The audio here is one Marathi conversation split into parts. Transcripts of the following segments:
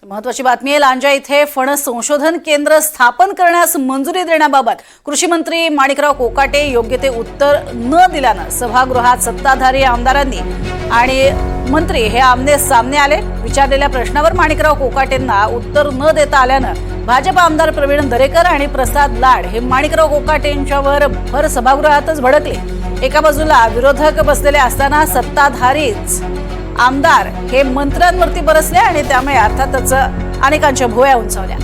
महत्वाची बातमी आहे। लांजा इथे फणस संशोधन केंद्र स्थापन करण्यास मंजुरी देण्याबाबत कृषी मंत्री माणिकराव कोकाटे योग्य ते उत्तर न दिल्यानं सभागृहात सत्ताधारी आमदारांनी आणि मंत्री हे आमने सामने आले। विचारलेल्या प्रश्नावर माणिकराव कोकाटेंना उत्तर न देता आल्यानं भाजप आमदार प्रवीण दरेकर आणि प्रसाद लाड हे माणिकराव कोकाटेंच्यावर भर सभागृहातच भडकले। एका बाजूला विरोधक बसलेले असताना सत्ताधारीच आमदार हे मंत्र्यांवरती बरसले आणि त्यामुळे अर्थातच अनेकांच्या भुवया उंचावल्या।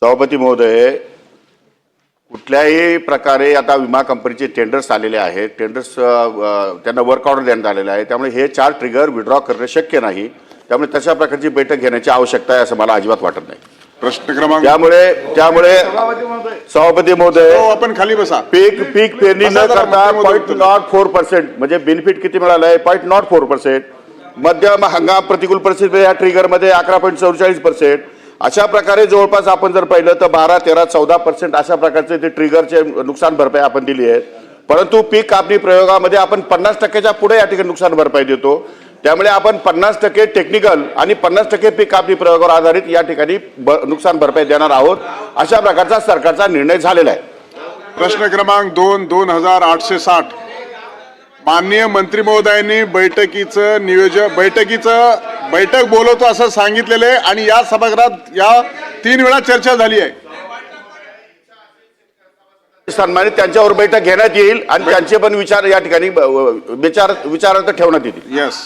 सभापती महोदय, कुठल्याही प्रकारे आता विमा कंपनीचे टेंडर्स आलेले आहेत, टेंडर्स त्यांना वर्क ऑर्डर देण्यात आलेला आहे, त्यामुळे हे 4 ट्रिगर विड्रॉ करणे शक्य नाही। त्यामुळे तशा प्रकारची बैठक घेण्याची आवश्यकता आहे असं मला अजिबात वाटत नाही। प्रश्न क्रमांक त्यामुळे सभापती महोदय, आपण खाली बसा। पीक पेरणी न करता 0.04% म्हणजे बेनिफिट किती मिळालंय? 0.04%। मध्यम हंगाम प्रतिकूल परिस्थिती या ट्रिगर मध्ये 11.44%। अशा प्रकारे जवळपास आपण जर पाहिलं तर 12, 13, 14% अशा प्रकारचे ते ट्रिगरचे नुकसान भरपाई आपण दिली आहे। परंतु पीक कापणी प्रयोगामध्ये आपण 50%च्या पुढे या ठिकाणी नुकसान भरपाई देतो। त्यामुळे आपण 50% टेक्निकल आणि 50% पीक कापणी प्रयोगावर आधारित या ठिकाणी नुकसान भरपाई देणार आहोत, अशा प्रकारचा सरकारचा निर्णय झालेला आहे। प्रश्न क्रमांक 2, 2860 माननीय मंत्री महोदयांनी बैठकीचं नियोजन बैठक बोलवतो असं सांगितलेले आणि या सभागृहात या 3 वेळा चर्चा झाली आहे। सन्मानित त्यांच्यावर बैठक घेण्यात येईल आणि त्यांचे पण विचार या ठिकाणी विचारार्थ ठेवण्यात येतील। यस।